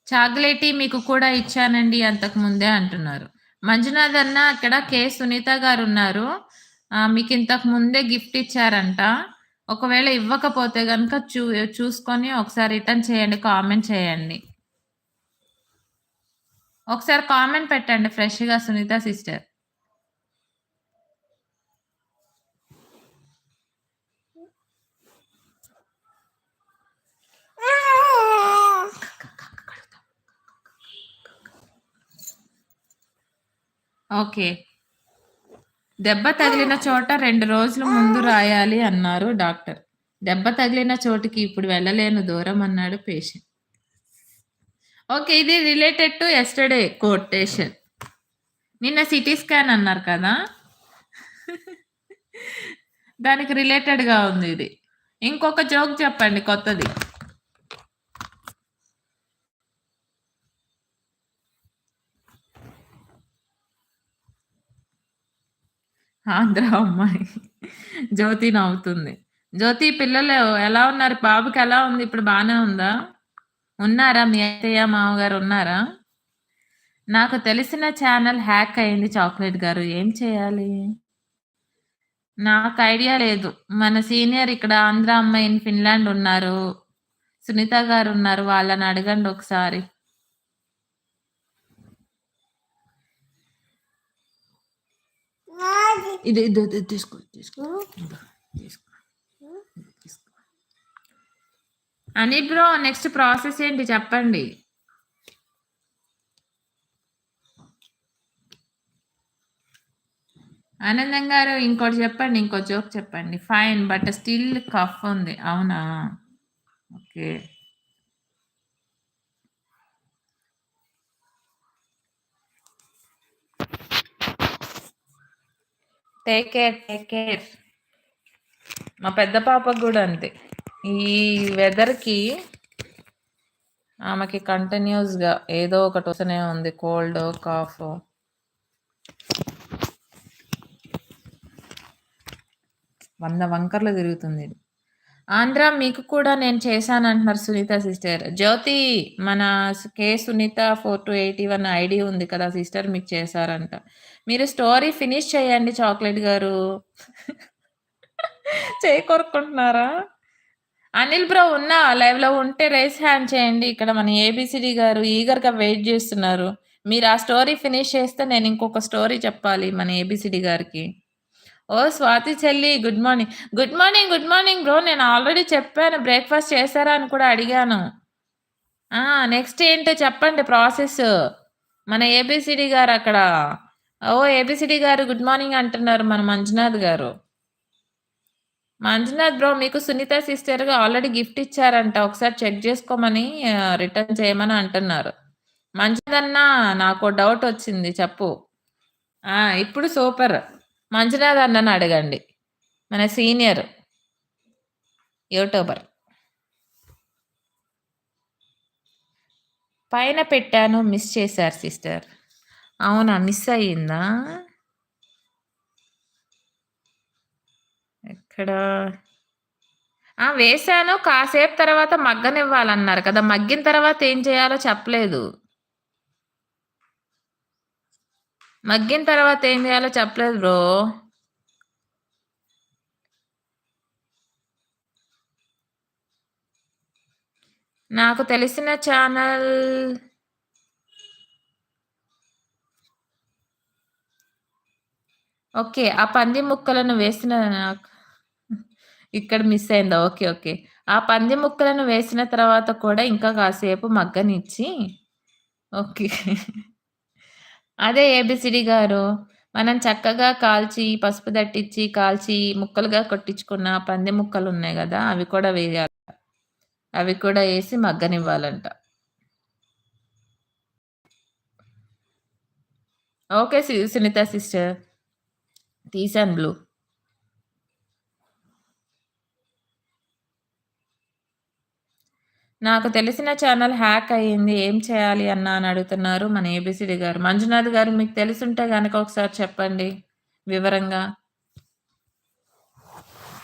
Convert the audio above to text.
చాక్లేటీ మీకు కూడా ఇచ్చానండి అంతకు ముందే అంటున్నారు. మంజునాథ్ అన్న అక్కడ సునీత గారున్నారు. మీకింతకు ముందే గిఫ్ట్ ఇచ్చారంట. ఒకవేళ ఇవ్వకపోతే గనక చూసుకొని ఒకసారి రిటర్న్ చేయండి. కామెంట్ చేయండి. ఒకసారి కామెంట్ పెట్టండి ఫ్రెష్‌గా సునీత సిస్టర్. ఓకే. దెబ్బ తగిలిన చోట 2 రోజుల ముందు రాయాలి అన్నారు డాక్టర్. దెబ్బ తగిలిన చోటికి ఇప్పుడు వెళ్ళలేను దూరం అన్నాడు పేషెంట్. ఓకే. ఇది రిలేటెడ్ టు యెస్టర్‌డే కొటేషన్. నిన్న సిటీ స్కాన్ అన్నారు కదా! దానికి రిలేటెడ్‌గా ఉంది ఇది. ఇంకొక జోక్ చెప్పండి కొత్తది. ఆంధ్ర అమ్మాయి. జ్యోతి నవ్వుతుంది. జ్యోతి పిల్లలు ఎలా ఉన్నారు? బాబుకి ఎలా ఉంది? ఇప్పుడు బానే ఉందా? ఉన్నారా? మీ అత్తయ్య, మామగారు ఉన్నారా? నాకు తెలిసిన ఛానల్ హ్యాక్ అయింది చాక్లెట్ గారు. ఏం చేయాలి? నాకు ఐడియా లేదు. మన సీనియర్ ఇక్కడ ఆంధ్ర అమ్మాయి ఇన్ ఫిన్లాండ్ ఉన్నారు. సునీత గారు ఉన్నారు. వాళ్ళని అడగండి ఒకసారి. ఇది తీసుకో తీసుకో తీసుకో. అనిల్ బ్రో నెక్స్ట్ ప్రాసెస్ ఏంటి చెప్పండి. ఆనందం గారు ఇంకోటి చెప్పండి. ఇంకో జోక్ చెప్పండి. ఫైన్ బట్ స్టిల్ కఫ్ ఉంది. అవునా? Okay. Take care. Take care. మా పెద్ద పాపకు కూడా అంతే. ఈ వెదర్‌కి ఆమెకి కంటిన్యూస్‌గా ఏదో ఒకటి వస్తూనే ఉంది. Cold, cough. వంకర్లు తిరుగుతుంది. ఆంధ్ర మీకు కూడా నేను చేశాను అంటున్నారు సునీత సిస్టర్. జ్యోతి మన సునీత 4281 ఐడి ఉంది కదా సిస్టర్, మీకు చేశారంట. మీరు స్టోరీ ఫినిష్ చేయండి చాక్లెట్ గారు. చేయి కొరుక్కుంటున్నారా? అనిల్ బ్రో ఉన్నా లైవ్‌లో ఉంటే రైస్ హ్యాండ్ చేయండి. ఇక్కడ మన ఏబిసిడి గారు ఈగర్‌గా వెయిట్ చేస్తున్నారు. మీరు ఆ స్టోరీ ఫినిష్ చేస్తే నేను ఇంకొక స్టోరీ చెప్పాలి మన ఏబిసిడి గారికి. ఓ స్వాతి చెల్లి good morning. Good morning. Good morning bro. నేను ఆల్రెడీ చెప్పాను. బ్రేక్‌ఫాస్ట్ చేశారా అని కూడా అడిగాను. నెక్స్ట్ ఏంటో చెప్పండి ప్రాసెస్. మన ఏబిసిడి గారు అక్కడ. ఏబిసిడి గారు గుడ్ మార్నింగ్ అంటున్నారు మన మంజునాథ్ గారు. మంజునాథ్ బ్రో మీకు సునీత సిస్టర్‌గా ఆల్రెడీ గిఫ్ట్ ఇచ్చారంట. ఒకసారి చెక్ చేసుకోమని రిటర్న్ చేయమని అంటున్నారు. మంజునాథ్ అన్న నాకో డౌట్ వచ్చింది చెప్పు. ఇప్పుడు సూపర్. మంజునాథ్ అన్నని అడగండి. మన సీనియర్ యూట్యూబర్. పైన పెట్టాను మిస్ చేశారు సిస్టర్. అవునా? మిస్ అయ్యిందా? ఎక్కడ? వేశాను. కాసేపు తర్వాత మగ్గనివ్వాలన్నారు కదా! మగ్గిన తర్వాత ఏం చేయాలో చెప్పలేదు. మగ్గిన తర్వాత ఏం చేయాలో చెప్పలేదు బ్రో. నాకు తెలిసిన ఛానల్ ఓకే. ఆ పంది ముక్కలను వేసిన ఇక్కడ మిస్ అయిందా? ఓకే. ఓకే. ఆ పంది ముక్కలను వేసిన తర్వాత కూడా ఇంకా కాసేపు మగ్గనిచ్చి ఓకే. అదే ఏబిసిడి గారు. మనం చక్కగా కాల్చి, పసుపు దట్టిచ్చి, కాల్చి, ముక్కలుగా కొట్టించుకున్న పంది ముక్కలున్నాయి గదా! అవి కూడా వేయాలి. అవి కూడా ఏసి మగ్గనివ్వాలంట. ఓకే. సునీత సిస్టర్. తీశాను బ్లూ. నాకు తెలిసిన ఛానల్ హ్యాక్ అయ్యింది. ఏం చేయాలి అన్నా అని అడుగుతున్నారు మన ఏబిసిడి గారు. మంజునాథ్ గారు మీకు తెలిసుంటే గనక ఒకసారి చెప్పండి వివరంగా.